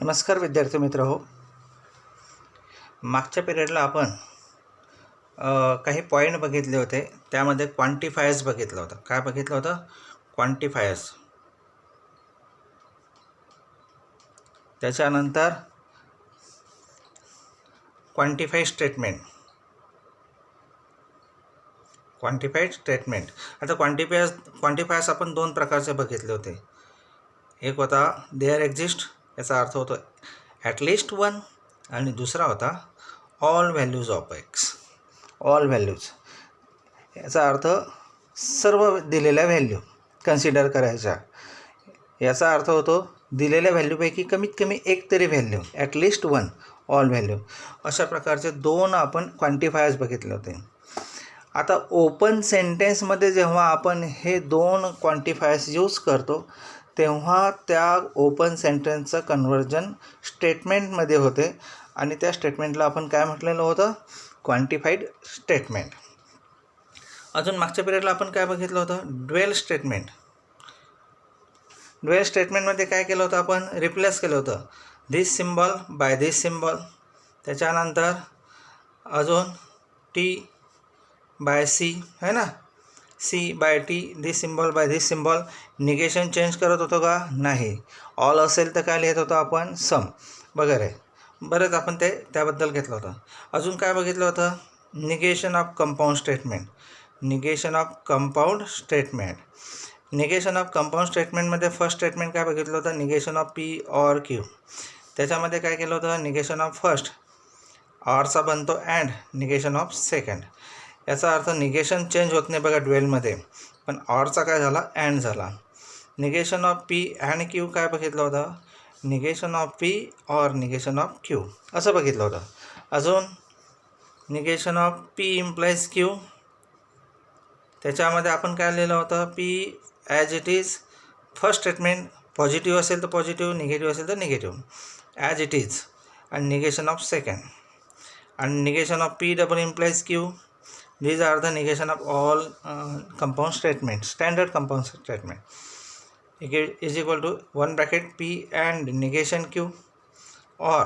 नमस्कार विद्यार्थी मित्र हो. मागच्या पिरियडला आपण काही पॉईंट बघितले होते. त्यामध्ये क्वांटिफायर्स बघितलं होतं. काय बघितलं होतं? क्वांटिफायर्स. त्याच्यानंतर क्वांटिफाईड स्टेटमेंट. आता क्वांटिफायर्स आपण दोन प्रकारचे बघितले होते. एक होता देअर एक्झिस्ट, याचा अर्थ होतो ॲटलिस्ट वन, आणि दुसरा होता all values of x. All values याचा अर्थ सर्व दिलेल्या व्हॅल्यू कन्सिडर करायच्या. याचा अर्थ होतो दिलेल्या व्हॅल्यूपैकी कमीत कमी एक तरी value, at least one, all value. अशा प्रकारचे दोन आपण क्वांटिफायर्स बघितले होते. आता ओपन सेंटेन्समध्ये जेव्हा आपण हे दोन क्वांटिफायर्स यूज करतो तेव्हा त्या ओपन सेंटेन्सचं कन्व्हर्जन स्टेटमेंटमध्ये होते, आणि त्या स्टेटमेंटला आपण काय म्हटलेलं होतं? क्वांटिफाईड स्टेटमेंट. अजून मागच्या पिरियडला आपण काय बघितलं होतं? Dwell statement. ड्वेल स्टेटमेंटमध्ये काय केलं होतं? आपण रिप्लेस केलं होतं this symbol by this symbol. त्याच्यानंतर अजून टी बाय सी, है ना, C by T, this symbol by this symbol. Negation change करत होतो का? नाही. ऑल असेल तर काय लिहित होतो आपण? सम वगैरे. बरंच आपण त्याबद्दल घेतलं होतं. अजून काय बघितलं होतं? Negation of compound statement. Negation of compound स्टेटमेंटमध्ये फर्स्ट स्टेटमेंट काय बघितलं होतं? Negation of P or Q. त्याच्यामध्ये काय केलं होतं? निगेशन ऑफ फर्स्ट, ऑरचा बनतो अँड, निगेशन ऑफ सेकंड. याचा अर्थ निगेशन चेंज होत नाही बघा ड्वेलमध्ये, पण ऑरचा काय झाला? अँड झाला. Negation of P and Q काय बघितलं होतं? Negation of P or negation of Q असं बघितलं होतं. अजून negation of P implies Q. त्याच्यामध्ये आपण काय लिहिलं होतं? P as it is. First statement positive असेल तर पॉझिटिव्ह, निगेटिव्ह असेल तर निगेटिव्ह, ॲज इट इज. आणि निगेशन ऑफ सेकंड. आणि negation of P double implies Q. These are the negation of all compound statements, standard compound statement. Is equal to one bracket P and negation Q or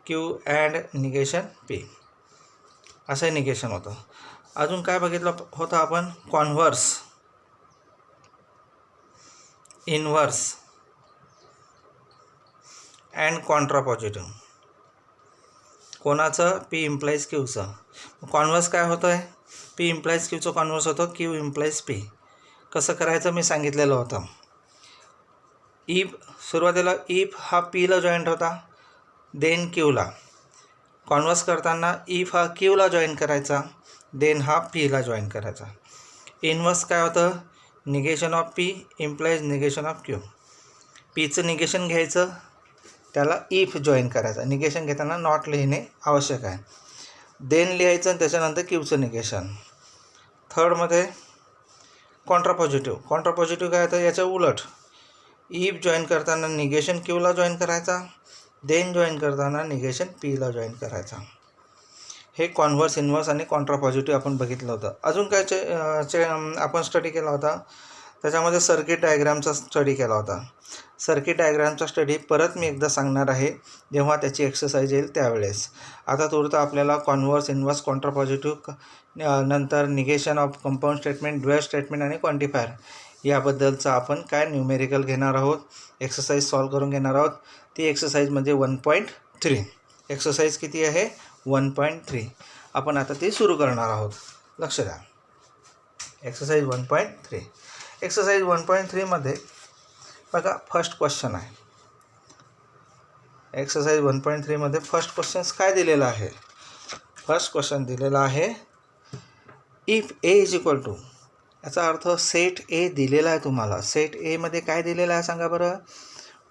Q and negation P. असं negation होतं. अजून काय बघितलं होतं आपण? Converse, inverse and contrapositive. कोणाचं? P implies क्यूचं. Converse काय होतं आहे? पी इम्प्लाइज क्यूचं कॉन्व्हर्स होतं क्यू इम्प्लाइज पी. कसं करायचं मी सांगितलेलं होतं. इफ सुरुवातीला इफ हा पीला जॉईंट होता, देन क्यूला. कॉन्व्हर्स करताना इफ हा क्यूला जॉईन करायचा, देन हा पीला जॉईन करायचा. इनव्हर्स काय होतं? Negation of P implies negation of Q. पीचं निगेशन घ्यायचं, त्याला इफ जॉईन करायचा. निगेशन घेताना नॉट लिहिणे आवश्यक आहे. देन लिहायचं आणि त्याच्यानंतर क्यूचं निगेशन. थर्डमध्ये कॉन्ट्रापॉझिटिव्ह. कॉन्ट्रापॉझिटिव्ह काय होतं? याच्या उलट. इफ जॉईन करताना निगेशन क्यूला जॉईन करायचा, देन जॉईन करताना निगेशन पीला जॉईन करायचा. हे कॉन्व्हर्स, इन्व्हर्स आणि कॉन्ट्रापॉझिटिव्ह आपण बघितलं होतं. अजून काय आपण स्टडी केला होता? त्याच्यामध्ये सर्किट डायग्रामचा स्टडी केला होता. सर्किट डायग्रामचा स्टडी परत मी एकदा सांगणार आहे जेव्हा त्याची एक्सरसाइज येईल त्यावेळेस. आता तुरंत आपल्याला कॉन्व्हर्स, इन्व्हर्स, कॉन्ट्रापॉझिटिव्ह, नंतर negation of compound statement, dual statement आणि क्वांटिफायर याबद्दलचं आपण काय न्यूमेरिकल घेणार आहोत, एक्सरसाइज सॉल्व करून घेणार आहोत. ती एक्सरसाइज म्हणजे 1.3. एक्सरसाइज किती आहे? 1.3. आपण आता ती सुरू करणार आहोत. लक्ष द्या. एक्सरसाइज 1.3. एक्सरसाइज 1.3मध्ये बघा फर्स्ट क्वेश्चन आहे. एक्सरसाइज 1.3मध्ये फर्स्ट क्वेश्चन्स काय दिलेलं आहे? फर्स्ट क्वेश्चन दिलेला आहे if A is equal to, याचा अर्थ सेट ए दिलेला आहे तुम्हाला. सेट एमध्ये काय दिलेलं आहे सांगा बरं?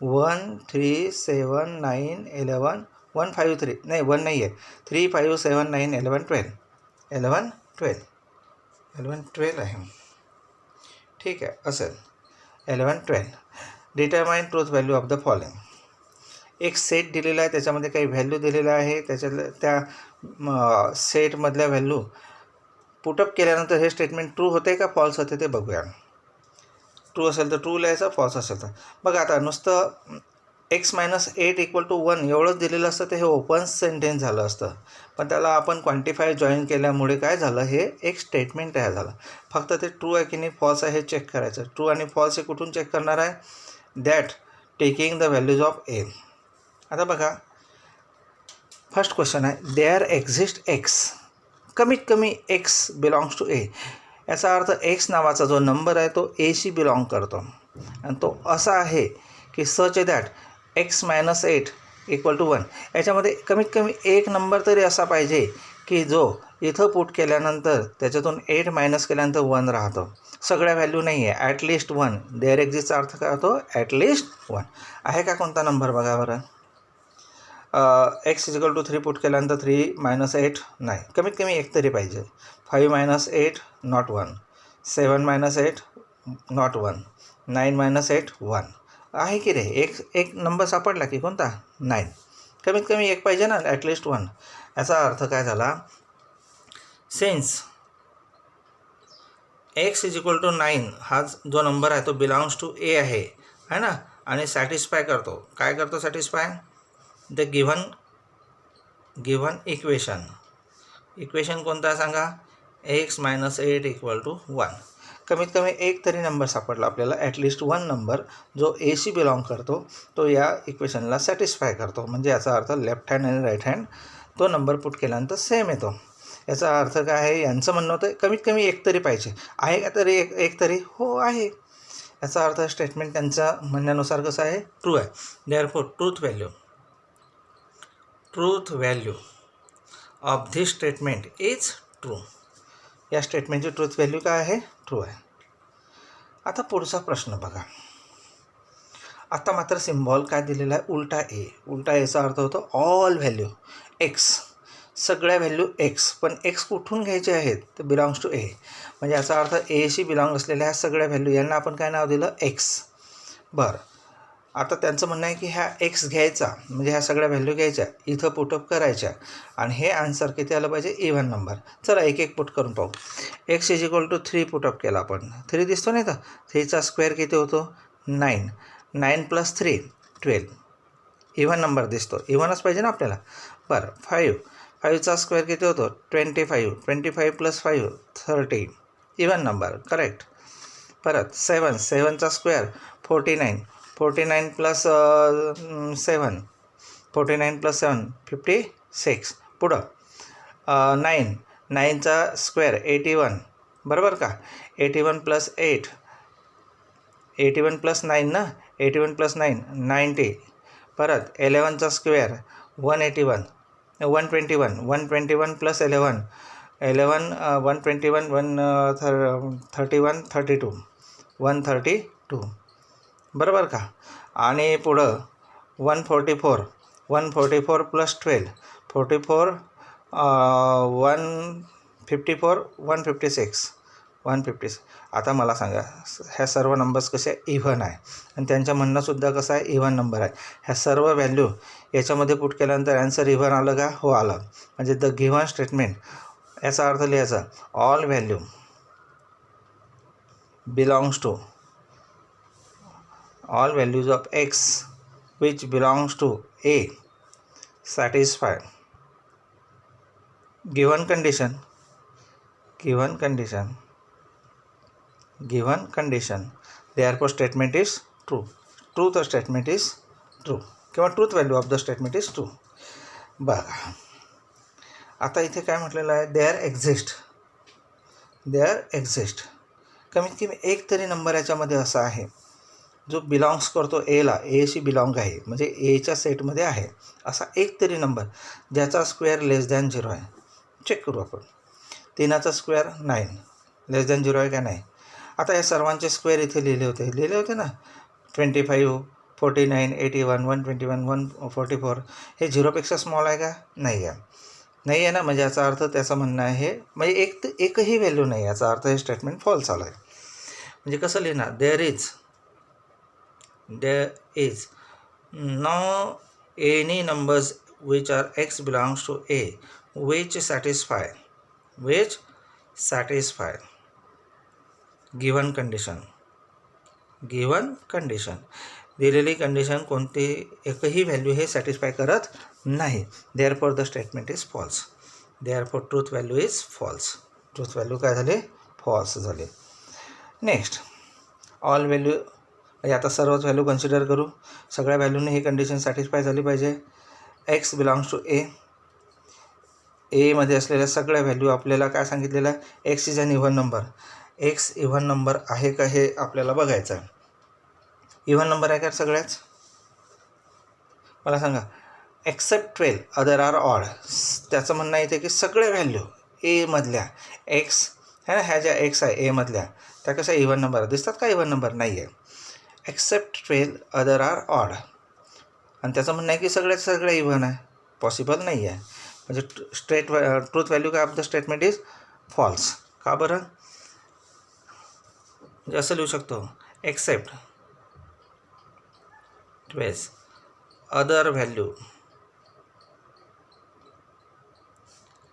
1 3 7 9 11 1 5 3 नाही 1 नाही आहे, 3 5 7 9 11 12 11 12 11 12 आहे. ठीक आहे, असेल 11 12. Determine truth value of the following. एक सेट दिलेला आहे, त्याच्यामध्ये काही व्हॅल्यू दिलेलं आहे. त्याच्यातल्या त्या सेटमधल्या व्हॅल्यू पुटअप केल्यानंतर हे स्टेटमेंट ट्रू होते का फॉल्स होते ते बघूया. ट्रू असेल तर ट्रू लिहायचं, फॉल्स असेल तर. बघा आता नुसतं एक्स मायनस 8 इक्वल टू 1 एवढंच दिलेलं असतं तर हे ओपन सेंटेन्स झालं असतं, पण त्याला आपण क्वांटिफाय जॉईन केल्यामुळे काय झालं, हे एक स्टेटमेंट तयार झालं. फक्त ते ट्रू आहे की नाही फॉल्स आहे हे चेक करायचं. ट्रू आणि फॉल्स हे कुठून चेक करणार आहे, that taking the values of A. आता बघा फर्स्ट क्वेश्चन आहे, देअर एक्झिस्ट एक्स, कमीत कमी एक्स बिलॉंग्स टू ए. याचा अर्थ एक्स नावाचा जो नंबर आहे तो एशी बिलॉंग करतो आणि तो असा आहे की such that x minus 8 equal to 1. याच्यामध्ये कमीत कमी एक नंबर तरी असा पाहिजे की जो इथं पुट केल्यानंतर त्याच्यातून 8 मायनस केल्यानंतर 1 राहतो. सगळ्या व्हॅल्यू नाही आहे, ॲटलिस्ट 1. देअर एक्झिस्टचा अर्थ काय होतो, ॲटलिस्ट 1. आहे का कोणता नंबर बघा बरं. एक्स इजिकल टू 3 पुट केल्यानंतर 3 मायनस 8 नाही, कमीत कमी एक तरी पाहिजे. 5 minus 8 not 1, 7 minus 8 not 1, 9 minus 8 1. आहे की रे, एक नंबर सापडला की कोणता, 9. कमीत कमी एक पाहिजे ना, ॲटलिस्ट 1. याचा अर्थ काय झाला, since x is equal to 9 हा जो नंबर आहे तो बिलॉंग्स टू ए आहे ना, आणि सॅटिस्फाय करतो. काय करतो सॅटिस्फाय, द गिव्हन इक्वेशन कोणता आहे सांगा, एक्स मायनस 8 इक्वल टू 1. कमीत कमी एक तरी नंबर सापडला आपल्याला, ॲटलिस्ट 1 नंबर जो एशी बिलॉंग करतो तो या इक्वेशनला सॅटिस्फाय करतो. म्हणजे याचा अर्थ लेफ्ट हँड आणि राईट हँड तो नंबर पुट केल्यानंतर सेम येतो. याचा अर्थ काय आहे, यांचं म्हणणं होतं कमीत कमी एक तरी पाहिजे. आहे का तरी एक तरी, हो आहे. याचा अर्थ स्टेटमेंट त्यांच्या म्हणण्यानुसार कसं आहे, ट्रू आहे. Therefore truth value of this statement is true. या स्टेटमेंटची ट्रूथ व्हॅल्यू काय आहे, ट्रू आहे. आता पुढचा प्रश्न बघा. आता मात्र सिम्बॉल काय दिलेला आहे, उलटा ए. उलटा एचा अर्थ होतो ऑल व्हॅल्यू एक्स, सगळ्या व्हॅल्यू एक्स. पण एक्स कुठून घ्यायचे आहेत, तर बिलॉंग्स टू ए. म्हणजे याचा अर्थ एशी बिलॉंग असलेल्या ह्या सगळ्या व्हॅल्यू यांना आपण काय नाव दिलं, एक्स. बरं, आता त्यांचं म्हणणं आहे की ह्या एक्स घ्यायचा म्हणजे ह्या सगळ्या व्हॅल्यू घ्यायच्या, इथं पुटअप करायच्या आणि हे आन्सर किती आलं पाहिजे, इव्हन नंबर. चला एक एक पुट करून पाहू. X is equal to 3 put up केला आपण, 3 दिसतो नाही तर 3चा स्क्वेअर किती होतो, 9. 9 प्लस 3 12. इव्हन नंबर दिसतो, इव्हनच पाहिजे ना आपल्याला. बरं 5चा स्क्वेअर किती होतो, 25. 25 प्लस 5 30. Even number, correct. परत 7चा स्क्वेअर 49. 49 plus 7 49 plus 7 56. पुढं 9चा स्क्वेअर 81, बरोबर का. 81 प्लस 8 81 प्लस 9 ना, 81 प्लस 9 90. परत 11चा स्क्वेअर 181 121 121 प्लस 11 121 131 32 132, बरोबर का. आणि पुढं 144 प्लस 12 44 154 156. आता मला सांगा, ह्या सर्व नंबर्स कसे इव्हन आहे आणि त्यांच्या म्हणणंसुद्धा कसं आहे, इव्हन नंबर आहे. ह्या सर्व व्हॅल्यू याच्यामध्ये पुट केल्यानंतर ॲन्सर इव्हन आलं का, हो आलं. म्हणजे द गिव्हन स्टेटमेंट, याचा अर्थ लिहायचा all value belongs to all values of x which belongs to a satisfy given condition therefore statement is true. Truth statement is true किंवा truth value of the statement is true. बघा आता इथे काय म्हटलेलं आहे, देअर एक्झिस्ट कमीत कमी एक तरी नंबर याच्यामध्ये असा आहे जो बिलॉंग्स करतो एला, एशी बिलॉंग आहे म्हणजे एच्या सेटमध्ये आहे असा एक तरी नंबर ज्याचा स्क्वेअर लेस दॅन 0 आहे. चेक करू आपण. 3चा स्क्वेअर 9 लेस दॅन 0 आहे का नाही. आता या सर्वांचे स्क्वेअर इथे लिहिले होते ना, 25 49 81 121 144. हे 0पेक्षा स्मॉल आहे का, नाही आहे ना. म्हणजे याचा अर्थ त्याचं म्हणणं आहे म्हणजे एकही व्हॅल्यू नाही, याचा अर्थ हे स्टेटमेंट फॉल्स आलं आहे. म्हणजे कसं लिहिणार, there is no any numbers which are x belongs to a which satisfy given condition. दिलेली कंडिशन कोणती एकही व्हॅल्यू हे सॅटिस्फाय करत नाही. Therefore the statement is false. Therefore truth value is false. Truth value काय झाले? फॉल्स झाले. Next all value, म्हणजे आता सर्वच व्हॅल्यू कन्सिडर करू. सगळ्या व्हॅल्यूने ही कंडिशन सॅटिस्फाय झाली पाहिजे. X belongs to A. एमध्ये असलेल्या सगळ्या व्हॅल्यू आपल्याला काय सांगितलेलं आहे? X is an even number. X even number आहे का हे आपल्याला बघायचं आहे. इव्हन नंबर आहे का सगळ्याच? मला सांगा. Except 12 other are odd. त्याचं म्हणणं येते की सगळ्या व्हॅल्यू एमधल्या एक्स है ना, ह्या ज्या एक्स आहे एमधल्या त्या कशा इव्हन नंबर दिसतात का? इव्हन नंबर नाही आहे. Except 12 other are odd. आणि त्याचं म्हणणं आहे की सगळ्या इव्हन आहे. पॉसिबल नाही आहे. म्हणजे ट्रूथ व्हॅल्यू काय of the statement is false. का बरं? म्हणजे असं लिहू शकतो. Except 12 other value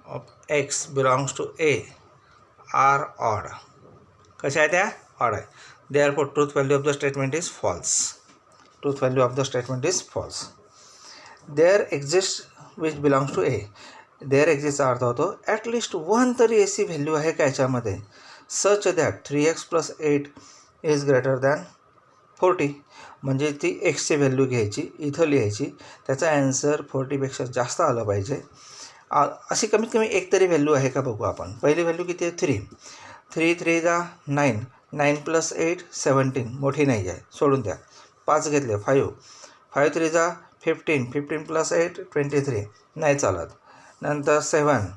of x belongs to A are odd. कशा आहे त्या? ऑड आहे. Therefore truth value of the statement is false. Truth value of the statement is false. There exist which belongs to A. There एक्झिस्टचा अर्थ होतो at least one तरी एसी value आहे का याच्यामध्ये, such that 3x + 8 is greater than 40. म्हणजे ती एक्सची व्हॅल्यू घ्यायची, इथं लिहायची, त्याचा ॲन्सर 40पेक्षा जास्त आलं पाहिजे. अशी कमीत कमी एक तरी व्हॅल्यू आहे का बघू आपण. पहिली व्हॅल्यू किती आहे? 3. 3 3 जा 9. 9 + 8 17. मोठी नाही आहे, सोडून द्या. 5 घेतले 5. 5 3 जा 15. 15 + 8 23. नाही चालत. नंतर 7.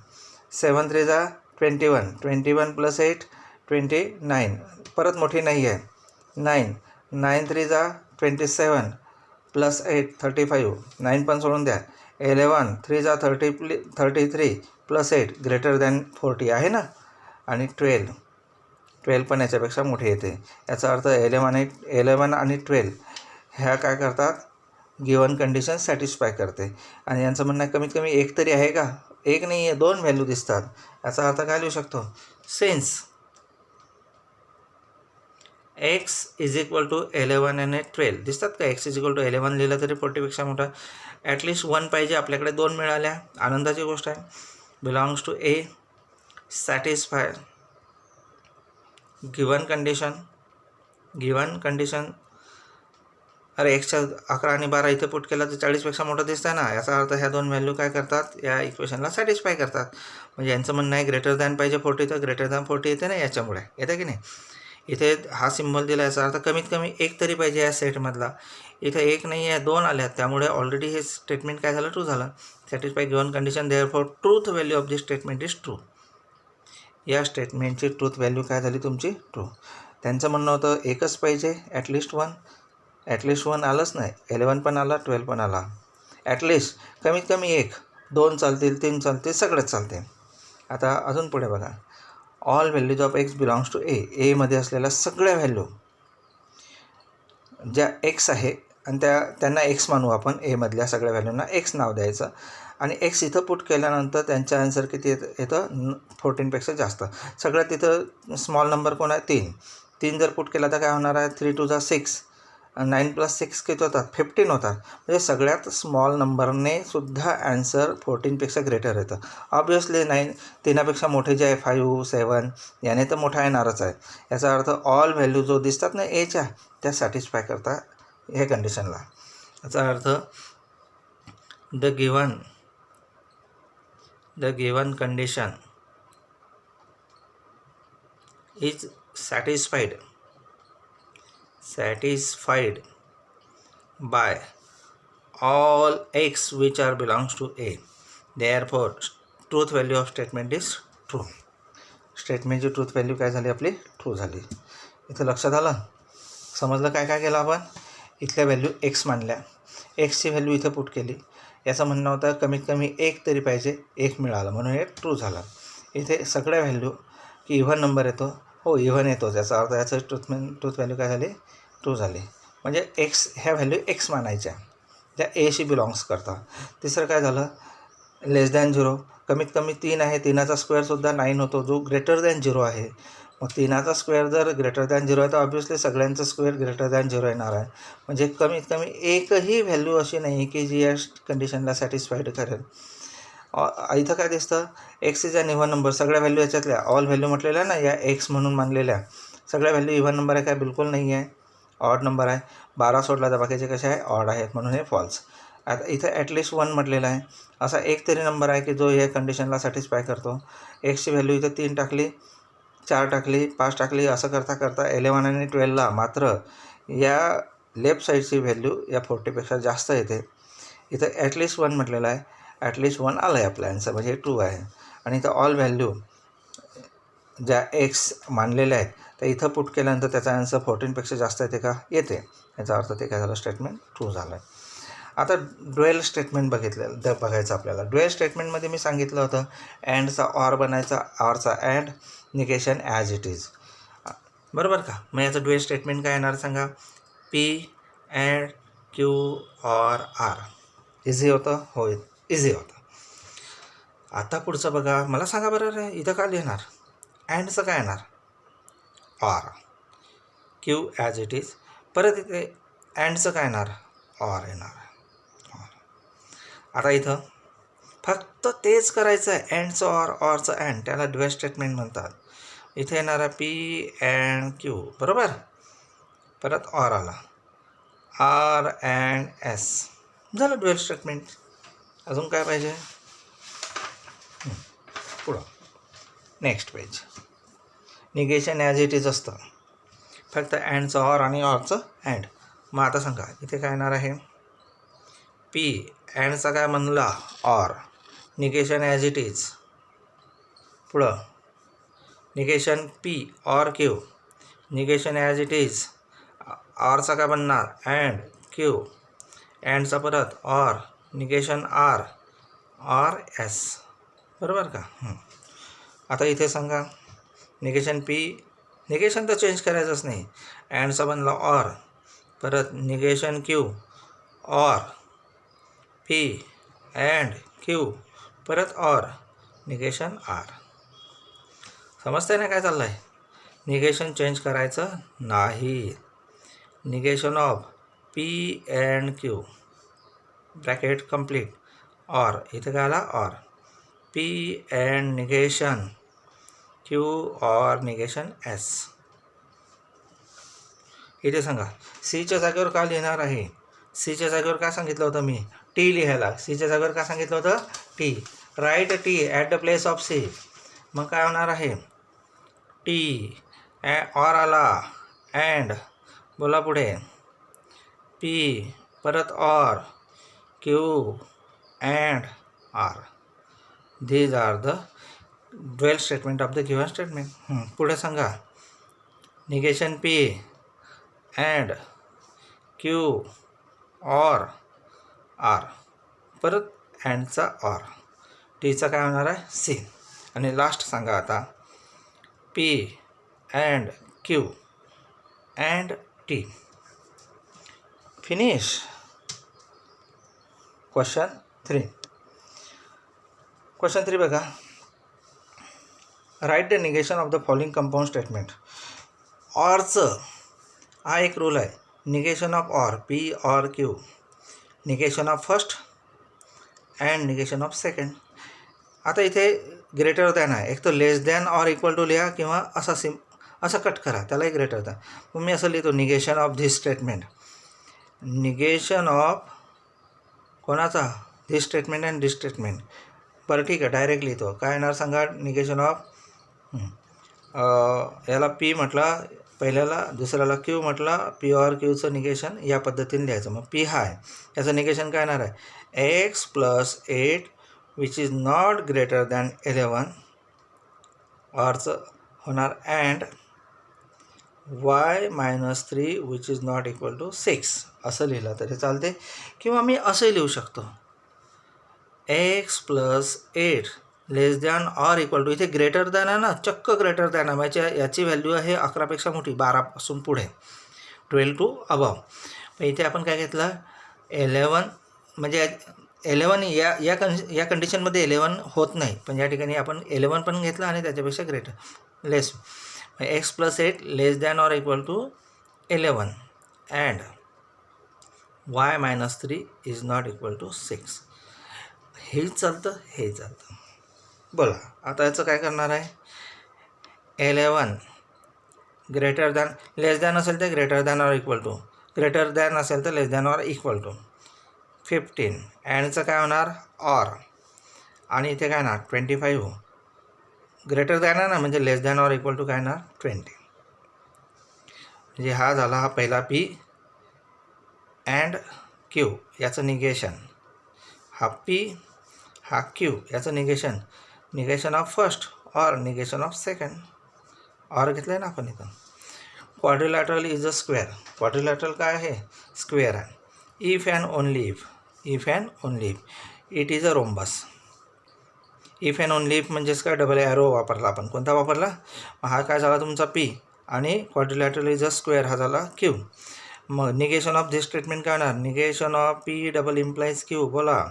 7 3 जा 21. 21 + 8 29. परत मोठी नाही आहे. 9. 9 3 जा 27 + 8 35. 9 पण सोडून द्या. 11 3 जा 33 + 8 ग्रेटर दॅन 40 आहे ना. आणि 12 पण याच्यापेक्षा मोठी येते. याचा अर्थ 11 आणि 12 ह्या काय करतात? गिवन कंडिशन सॅटिस्फाय करते. आणि यांचं म्हणणं कमीत कमी एक तरी आहे का? एक नाही आहे, 2 व्हॅल्यू दिसतात. याचा अर्थ काय लिहू शकतो? Since x is equal to 11 आणि 12 दिसतात का? x इज इक्वल टू 11 लिहिलं तरी 40पेक्षा मोठा. ॲटलिस्ट 1 पाहिजे. आपल्याकडे 2 मिळाल्या, आनंदाची गोष्ट आहे. Belongs to A, satisfy given condition. अरे 11 आणि 12 इथे पुट केला तर 40पेक्षा मोठं दिसतं आहे ना. याचा अर्थ ह्या 2 व्हॅल्यू काय करतात? या इक्वेशनला सॅटिस्फाय करतात. म्हणजे यांचं म्हणणं आहे ग्रेटर दॅन पाहिजे 40, तर ग्रेटर दॅन 40 येते ना याच्यामुळे. येतं की नाही? इथे हा सिम्बॉल दिला, याचा अर्थ कमीत कमी एक तरी पाहिजे या सेटमधला. इथे एक नाही आहे, 2 आल्यात. त्यामुळे ऑलरेडी हे स्टेटमेंट काय झालं? ट्रू झालं. Satisfy given condition. Therefore truth value of this statement is true. या स्टेटमेंटची ट्रूथ व्हॅल्यू काय झाली तुमची? ट्रू. त्यांचं म्हणणं होतं एकच पाहिजे, ॲटलिस्ट 1. ॲटलिस्ट 1 आलंच नाही. 11 पण आला, 12 पण आला. ॲटलिस्ट कमीत कमी 1. 2 चालतील, 3 चालतील, सगळंच चालते. आता अजून पुढे बघा. All values of x belongs to A. एमध्ये असलेल्या सगळ्या व्हॅल्यू ज्या एक्स आहे आणि त्यांना एक्स मानू आपण. एमधल्या सगळ्या व्हॅल्यूंना एक्स नाव द्यायचं. आणि एक्स इथं पुट केल्यानंतर त्यांचं आन्सर किती येतं? 14पेक्षा जास्त. सगळ्यात तिथं स्मॉल नंबर कोण आहे? 3. 3 जर पुट केला तर काय होणार आहे? 3 2 जा 6. 9 + 6 किती होतात? 15 होतात. म्हणजे सगळ्यात स्मॉल नंबरने सुद्धा ॲन्सर 14पेक्षा ग्रेटर येतं. ऑब्वियसली 9 3पेक्षा मोठे जे आहे 5 7 याने तर मोठा येणारच आहे. याचा अर्थ ऑल व्हॅल्यू जो दिसतात ना एच्या, त्या सॅटिस्फाय करतात ह्या कंडिशनला. याचा earth the given condition is satisfied by all x which are belongs to a. Therefore truth value of statement is true. स्टेटमेंटची ट्रूथ व्हॅल्यू काय झाली? आपली ट्रू झाली. इथं लक्षात आलं? समजलं काय काय केलं आपण? इथल्या व्हॅल्यू एक्स मानल्या, एक्सची व्हॅल्यू इथं पुट केली. याचं म्हणणं होतं कमीत कमी एक तरी पाहिजे, एक मिळालं म्हणून हे ट्रू झालं. इथे सगळ्या व्हॅल्यू की इव्हन नंबर येतो. हो, इव्हन येतोच. याचा अर्थ याचं ट्रूथ व्हॅल्यू काय झाली? ट्रू झाली. म्हणजे एक्स ह्या व्हॅल्यू एक्स मानायच्या ज्या एशी बिलॉंग्स करतात. तिसरं काय झालं? लेस दॅन 0. कमीत कमी 3 आहे, 3चा स्क्वेअरसुद्धा 9 होतो, जो ग्रेटर दॅन 0 आहे. मग 3चा स्क्वेअर जर ग्रेटर दॅन 0 आहे तर ऑब्व्हियसली सगळ्यांचं स्क्वेअर ग्रेटर दॅन 0 येणार आहे. म्हणजे कमीत कमी एकही व्हॅल्यू अशी नाही की जी या कंडिशनला सॅटिस्फाईड करेल. इथं काय दिसतं, x is an even number. सगळ्या व्हॅल्यू याच्यातल्या ऑल व्हॅल्यू म्हटलेल्या ना या एक्स म्हणून मानलेल्या सगळ्या व्हॅल्यू इव्हन नंबर आहे काय? बिलकुल नाही आहे, ऑड नंबर आहे. 12 सोडला तर बाकीचे कसे आहे? ऑड आहेत, म्हणून हे फॉल्स. आता इथं ॲटलिस्ट 1 म्हटलेलं आहे. असा एक तरी नंबर आहे की जो या कंडिशनला सॅटिस्फाय करतो. एक्सची व्हॅल्यू इथं 3 टाकली, 4 टाकली, 5 टाकली, असं करता करता 11 आणि 12ला मात्र या लेफ्ट साईडची व्हॅल्यू या 40पेक्षा जास्त येते. इथं ॲटलिस्ट 1 म्हटलेलं आहे, ॲटलिस्ट 1 आलं आहे आपल्या आन्सर, म्हणजे 2 आहे. आणि इथं ऑल व्हॅल्यू ज्या एक्स मानलेल्या आहेत तर इथं पुट केल्यानंतर त्याचा आन्सर 14पेक्षा जास्त येते का? येते. याचा अर्थ ते काय झालं? स्टेटमेंट ट्रू झालं. आता ड्युएल स्टेटमेंट बघायचं आपल्याला. ड्युएल स्टेटमेंटमध्ये मी सांगितलं होतं अँडचा ऑर बनायचा, ऑरचा and, negation as it is, बरोबर का? मग याचं ड्युएल स्टेटमेंट काय येणार सांगा? P and Q or R. Easy होतं? होय, इझी होतं. आता पुढचं बघा, मला सांगा बरं रे, इथं काय लिहिणार? अँडचं काय येणार? Or. Q as it is. परत इथे अँडचं काय येणार? ऑर येणार. आता इथं फक्त तेच करायचं आहे, अँडचं ऑर, ऑरचं अँड, त्याला ड्युएल स्टेटमेंट म्हणतात. इथे येणार आहे पी अँड क्यू, बरोबर. परत ऑर आला, आर अँड एस, झालं ड्युएल स्टेटमेंट. अजून काय पाहिजे? पुढं next page. Negation as it is असतं, फक्त अँडचं ऑर आणि ऑरचं अँड. मग आता सांगा इथे काय येणार आहे? पी अँडचा काय म्हणला? Or. Negation as it is. पुढं negation P or Q. Negation as it is. ऑरचा काय बनणार? अँड. क्यू अँडचा परत or. Negation R, or S, बरोबर का? आता इथे सांगा निगेशन पी, निगेशन तर चेंज करायचंच नाही. अँडचा बनला ऑर, परत negation Q, or, P and Q, परत ऑर, निगेशन आर. समजतंय ना काय चाललं आहे? निगेशन चेंज करायचं नाही. Negation of P and Q, bracket complete, or. इथे काय आला? Or. P and negation Q or negation S. इथे सांगा सीच्या जागेवर का लिहिणार आहे? सीच्या जागेवर काय सांगितलं होतं मी? टी लिहायला. सीच्या जागेवर काय सांगितलं होतं? T. Right T at the place of C. मग काय होणार आहे? टी ऑर आला, अँड, बोला पुढे, पी, परत or, Q and R. these are the dual statement of the given statement. पुढे सांगा negation P and Q or R, परत अँडचा ऑर, टीचा काय होणार आहे? सी. आणि लास्ट सांगा आता P and Q and T. Finish. Question 3. Question 3 बघा. Write the negation of the following compound statement. ऑरचं हा एक रूल आहे. Negation of or, P or Q, negation of first and negation of second. आता इथे greater than आहे, एक तर less than or equal to लिहा किंवा असं कट करा, त्यालाही ग्रेटर दॅन. मग मी असं लिहितो negation of this statement. Negation of कोणाचा? This statement and this statement. बरं ठीक आहे, डायरेक्ट लिहितो. काय येणार सांगा? निगेशन ऑफ याला पी म्हटला पहिल्याला, दुसऱ्याला क्यू म्हटला, पी ऑर क्यूचं निगेशन या पद्धतीने लिहायचं. मग पी हा आहे, याचं निगेशन काय येणार आहे? X plus 8 which is not greater than 11, ऑरचं होणार and y minus 3 which is not equal to 6. असं लिहिलं तरी चालते, किंवा मी असंही लिहू शकतो x plus 8 less than or equal to. इथे ग्रेटर दॅन आहे ना, चक्क ग्रेटर दॅन आहे, म्हणजे याची व्हॅल्यू आहे 11पेक्षा मोठी, 12पासून पुढे, 12 टू अबव. पण इथे आपण काय घेतलं? 11, म्हणजे 11 या कंडिशनमध्ये 11 होत नाही, पण या ठिकाणी आपण 11 पण घेतलं आणि त्याच्यापेक्षा greater less. X plus 8 less than or equal to 11 and y minus 3 is not equal to 6. हेही चालतं, हे चालतं. बोला आता याचं काय करणार आहे. 11 ग्रेटर दॅन, लेस दॅन असेल तर greater than or equal to, greater than असेल तर less than or equal to 15. अँडचं काय होणार ऑर, आणि इथे काय ना 25 ग्रेटर दॅन आहे ना, म्हणजे लेस दॅन ऑर इक्वल टू काय ना 20. म्हणजे हा झाला हा पहिला पी अँड क्यू याचं निगेशन, हा पी हा क्यू याचं negation, negation of first or negation of second. Or घेतलं आहे ना आपण इथं. Quadrilateral is a square. Quadrilateral काय आहे, स्क्वेअर आहे. If and only if, if and only if it is a rhombus. If and only if म्हणजेच काय, डबल ॲरो वापरला आपण. कोणता वापरला, हा काय झाला तुमचा पी, आणि क्वाड्रिलॅटरल इज अ स्क्वेअर हा झाला क्यू. मग निगेशन ऑफ दिस स्टेटमेंट काय होणार, negation of P double implies Q. बोला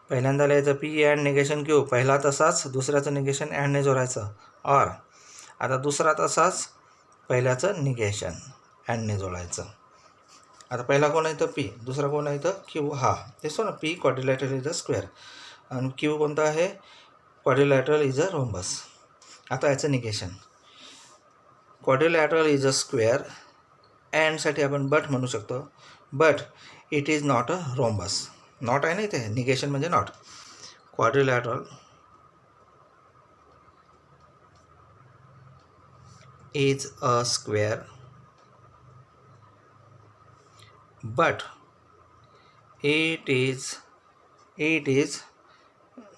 पहिल्यांदा लिहायचं पी अँड निगेशन क्यू, पहिला तसाच दुसऱ्याचं निगेशन अँडने जोडायचं. ऑर आता दुसरा तसाच पहिल्याचं निगेशन अँडने जोडायचं. आता पहिला कोण आहे तर पी, दुसरा कोण आहे तर क्यू. हा दिसतो ना, P quadrilateral is a square आणि क्यू कोणता आहे, क्वाड्रिलॅटरल इज अ रोम्बस. आता याचं negation, quadrilateral is a square, अँडसाठी आपण बट म्हणू शकतो, but it is not a rhombus. Not आहे ना इथे, निगेशन म्हणजे not. Quadrilateral is a square but it is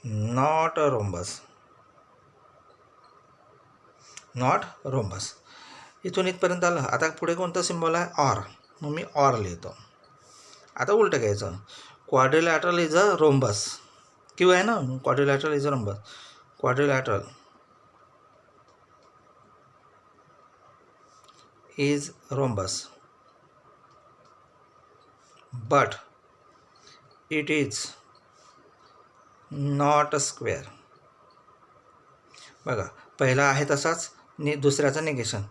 not a rhombus. Not rhombus. इथून इथपर्यंत आलं. आता पुढे कोणता सिम्बॉल आहे, ऑर. मग मी ऑर लिहितो. आता उलटं घ्यायचं, quadrilateral is a rhombus. Q आहे ना, quadrilateral is a rhombus. Quadrilateral is rhombus but it is not a square. बघा पहिला आहे तसाच दुसऱ्याचं निगेशन,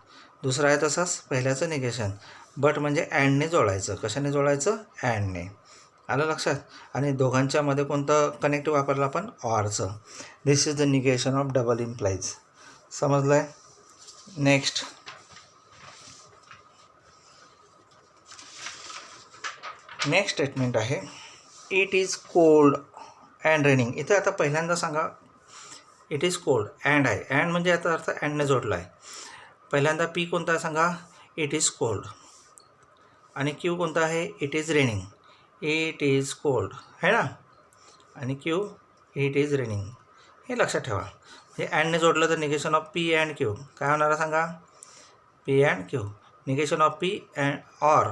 दुसरा आहे तसाच पहिल्याचं निगेशन. बट म्हणजे अँडने जोडायचं. कशाने जोडायचं, अँडने. आलं लक्षात. आणि दोघांच्यामध्ये कोणतं कनेक्टिव्ह वापरलं आपण, ऑरचं. This is the negation of double implies. समजलं आहे. नेक्स्ट स्टेटमेंट आहे, it is cold and raining. इथे आता पहिल्यांदा सांगा, इट इज कोल्ड अँड आहे, अँड म्हणजे याचा अर्थ अँडने जोडला आहे. पहिल्यांदा पी कोणता आहे सांगा, इट इज कोल्ड. आणि क्यू कोणता आहे, it is raining. It is cold आहे ना, आणि क्यू इट इज रेनिंग. हे लक्षात ठेवा. हे अँडने जोडलं तर negation of P and Q काय होणार आहे सांगा, P and Q. Negation of P and or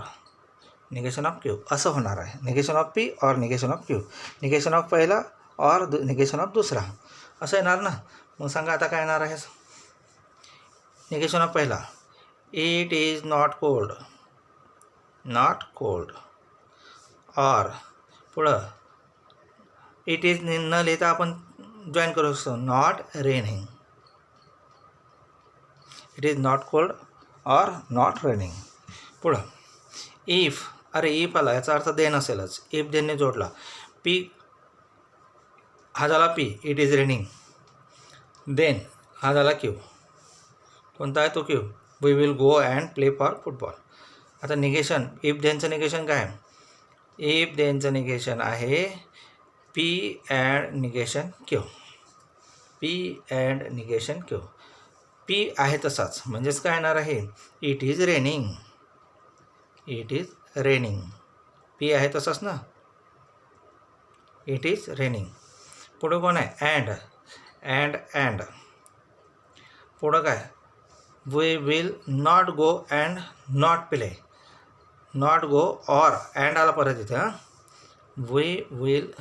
negation of Q असं होणार आहे. Negation of P or negation of Q, negation of पहिला ऑर निगेशन ऑफ दुसरा असं येणार ना. मग सांगा आता काय येणार आहे, निगेशन ऑफ पहिला, it is not cold, not cold. Or पुढं इट इज न लिहिता आपण जॉईन करू शकतो, not raining. It is not cold or not raining. पुढं इफ, अरे इफ आला याचा अर्थ देन असेलच. इफ देनने जोडला, पी हा झाला P, it is raining. Then हा झाला क्यू, कोणता आहे तो Q, we will go and play for football. आता निगेशन, इफ देनचं निगेशन काय आहे, इफ देनचं निगेशन आहे P and negation Q. P and negation Q. P आहे तसाच म्हणजेच काय येणार आहे, it is raining. It is raining. P आहे तसाच ना, इट इज रेनिंग. पुढं कोण आहे, अँड. अँड अँड पुढं काय, we will not go and not play. Not go or and आला परत इथे. हां, we will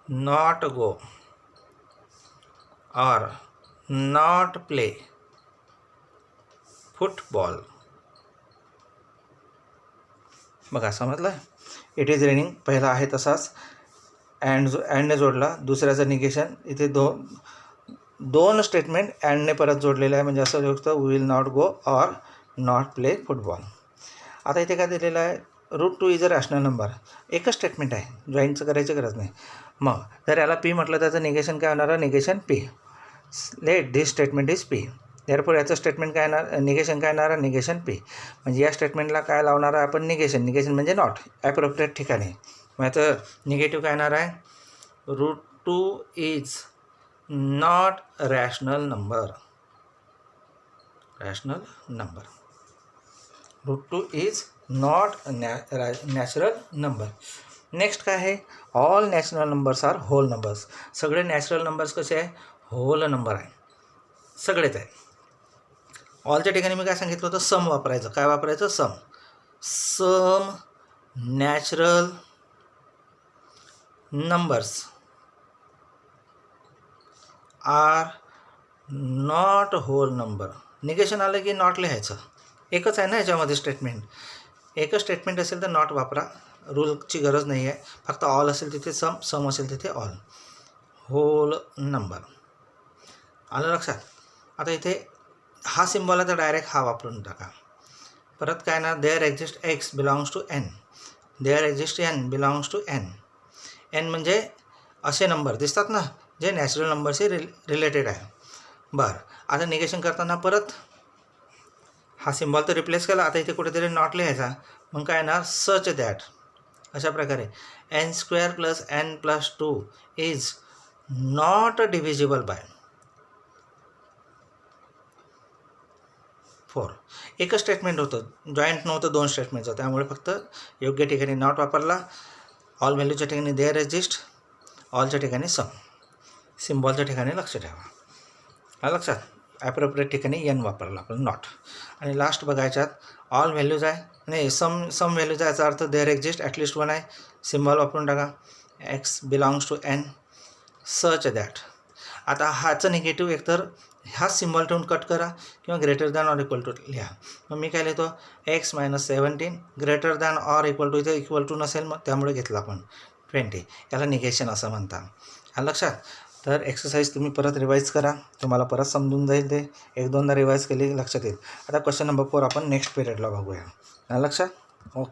not go or not play football. बघा समजलं. इट इज रेनिंग पहिला आहे तसाच, अँडने जोडला, दुसऱ्याचं निगेशन. इथे दोन स्टेटमेंट अँडने परत जोडलेलं आहे, म्हणजे असं लिहू शकतो we will not go or not play football. आता इथे काय दिलेलं आहे, √2 इज अ रॅशनल नंबर. एकच स्टेटमेंट आहे, जॉईंटचं करायची गरज नाही. मग जर याला पी म्हटलं त्याचं निगेशन काय होणार आहे, negation P. Let this statement is P. Therefore याचं स्टेटमेंट काय येणार, निगेशन काय येणार, निगेशन पी. म्हणजे या स्टेटमेंटला काय लावणार आहे आपण, निगेशन. निगेशन म्हणजे नॉट, ॲप्रोप्रिएट ठिकाणी. मग याचं निगेटिव्ह काय येणार आहे, √2 is not rational number. Rational number. √2 is not natural number. Next काय आहे, all natural numbers are whole numbers. सगळे नॅचरल नंबर्स कसे आहे, होल नंबर आहे, सगळेच आहे. ऑलच्या ठिकाणी मी काय सांगितलं होतं, सम वापरायचं. काय वापरायचं, some. Some natural numbers are not whole number. निगेशन आलं की नॉट लिहायचं. एकच आहे ना याच्यामध्ये स्टेटमेंट. एकच स्टेटमेंट असेल तर नॉट वापरा, रूलची गरज नाही आहे. फक्त ऑल असेल तिथे सम, सम असेल तिथे ऑल. Hole number. आलं लक्षात. आता इथे हा सिम्बॉल आहे तर डायरेक्ट हा वापरून टाका. परत काय ना, there exist x belongs to n. There exist n belongs to n. N म्हणजे असे नंबर दिसतात ना जे नॅचरल नंबरशी रिलेटेड आहे. बरं, आता निगेशन करताना परत हा सिम्बॉल तर रिप्लेस केला, आता इथे कुठेतरी नॉट लिहायचा. मग काय येणार, सच दॅट. अशा प्रकारे n² + n+2 is not divisible by 4. एकच स्टेटमेंट होतं, जॉईंट नव्हतं, दोन स्टेटमेंटचं. त्यामुळे फक्त योग्य ठिकाणी नॉट वापरला. ऑल व्हॅल्यूच्या ठिकाणी देअर एक्झिस्ट, ऑलच्या ठिकाणी सम. सिम्बॉलच्या ठिकाणी लक्ष ठेवा. लक्षात. ॲप्रोप्रिएट ठिकाणी n वापरला आपण, नॉट. आणि लास्ट बघायच्यात ऑल व्हॅल्यूज आहे, नाही सम व्हॅल्यूज आहे, याचा अर्थ देअर एक्झिस्ट ॲटलिस्ट 1 आहे. सिम्बॉल वापरून टाका, x belongs to n, such that. आता ह्याचं निगेटिव्ह एकतर हा सिम्बॉल ठेवून कट करा किंवा greater than or equal to लिहा. मग मी काय लिहितो, x - 17 greater than or equal to. इथे इक्वल टू नसेल मग त्यामुळे घेतलं आपण 20. याला निगेशन असं म्हणतात. हा लक्षात. तर एक्सरसाइज तुम्ही परत रिवाईज करा, तुम्हाला परत समजून जाईल. ते 1-2दा रिवाईज केली लक्षात येईल. आता क्वेश्चन नंबर 4 आपण नेक्स्ट पिरियडला बघूया. लक्षात. ओके.